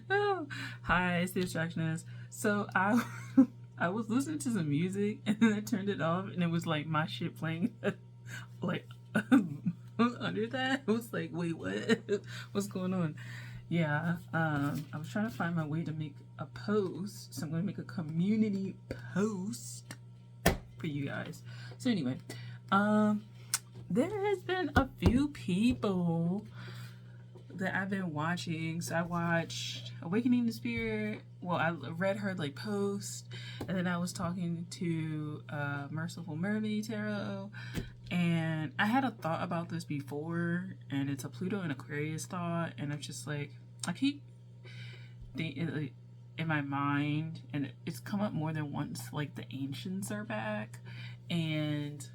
Oh, hi, it's the Abstractionist. So I was listening to some music and then I turned it off and it was like my shit playing like under that. I was like, wait, what? What's going on? Yeah, I was trying to find my way to make a post, so I'm gonna make a community post for you guys. So anyway, um, there has been a few people that I've been watching. So I watched Awakening the Spirit. Well, I read her like post, and then I was talking to Merciful Mermaid Tarot, and I had a thought about this before, and it's a Pluto and Aquarius thought, and I'm just like, I keep thinking in my mind, and it's come up more than once. Like the ancients are back, and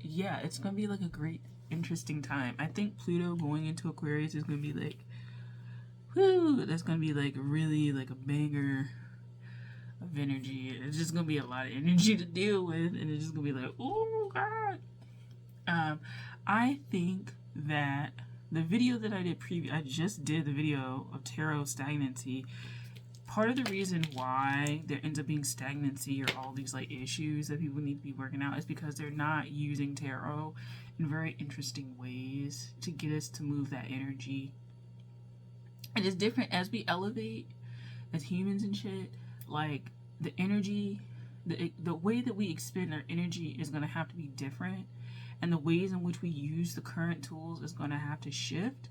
yeah, it's gonna be like a great interesting time. I think Pluto going into Aquarius is gonna be like, whoo, that's gonna be like really like a banger of energy. It's just gonna be a lot of energy to deal with, and it's just gonna be like, oh god. I think that the video that I did I just did the video of tarot stagnancy. Part of the reason why there ends up being stagnancy or all these like issues that people need to be working out is because they're not using tarot in very interesting ways to get us to move that energy. And it's different as we elevate as humans and shit. Like the energy, the way that we expend our energy is going to have to be different, and the ways in which we use the current tools is going to have to shift,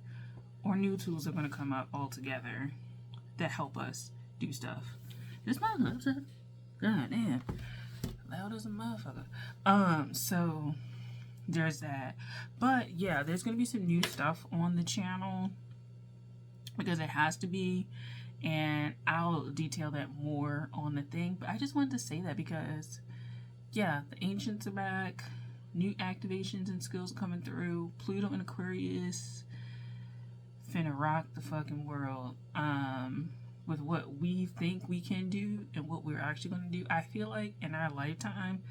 or new tools are going to come up altogether that help us do stuff. It's not upset. God damn. Loud as a motherfucker. So there's that. But yeah, there's gonna be some new stuff on the channel because it has to be, and I'll detail that more on the thing. But I just wanted to say that because yeah, the ancients are back, new activations and skills coming through. Pluto and Aquarius finna rock the fucking world. With what we think we can do and what we're actually going to do. I feel like in our lifetime,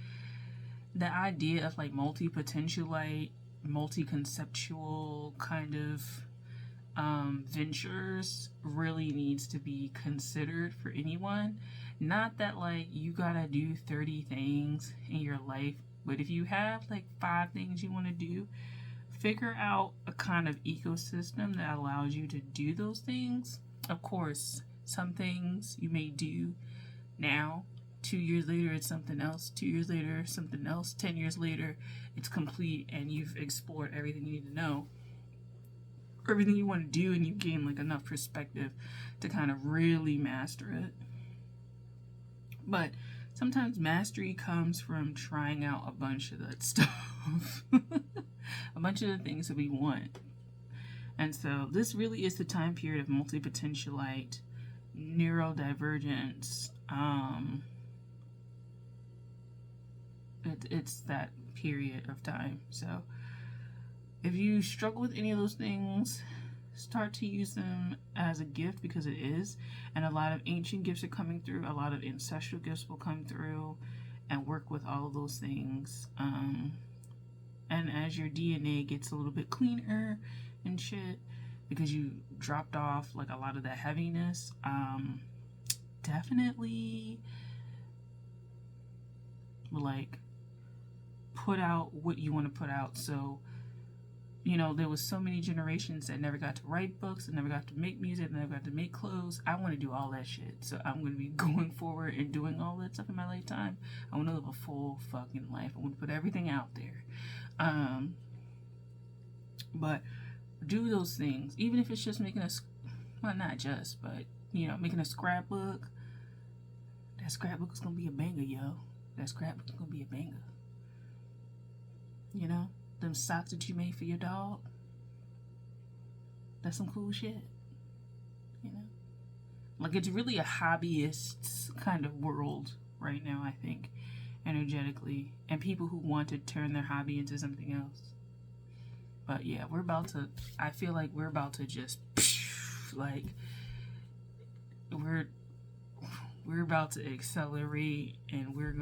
the idea of like multi-potentialite, multi-conceptual kind of ventures really needs to be considered for anyone. Not that like you gotta do 30 things in your life, but if you have like 5 things you want to do, figure out a kind of ecosystem that allows you to do those things. Of course, some things you may do now, 2 years later it's something else, 2 years later something else, 10 years later it's complete and you've explored everything you need to know, everything you want to do, and you gain like enough perspective to kind of really master it. But sometimes mastery comes from trying out a bunch of that stuff. A bunch of the things that we want. And so this really is the time period of multi-potentialite, neurodivergence. It's that period of time. So if you struggle with any of those things, start to use them as a gift, because it is. And a lot of ancient gifts are coming through. A lot of ancestral gifts will come through and work with all of those things. And as your DNA gets a little bit cleaner and shit, because you dropped off like a lot of that heaviness, definitely like put out what you want to put out. So you know, there was so many generations that never got to write books, and never got to make music, and never got to make clothes. I want to do all that shit. So I'm going to be going forward and doing all that stuff in my lifetime. I want to live a full fucking life. I want to put everything out there. But do those things, even if it's just making a, well, not just, but you know, making a scrapbook. That scrapbook is gonna be a banger, yo. That scrapbook is gonna be a banger. You know, them socks that you made for your dog. That's some cool shit. You know, like it's really a hobbyist kind of world right now, I think, energetically, and people who want to turn their hobby into something else. But yeah, I feel like we're about to just, like, we're about to accelerate, and it's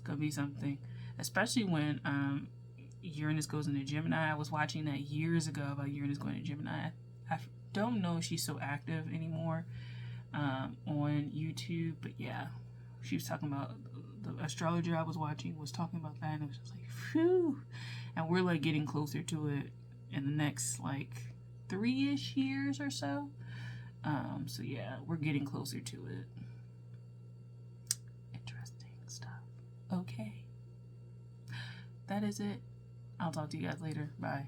gonna be something, especially when Uranus goes into Gemini. I was watching that years ago about Uranus going to Gemini. I don't know if she's so active anymore on YouTube, but yeah, she was talking about the astrologer I was watching was talking about that, and it was just like, phew. And we're like getting closer to it in the next like 3-ish years or so. So yeah, we're getting closer to it. Interesting stuff. Okay. That is it. I'll talk to you guys later. Bye.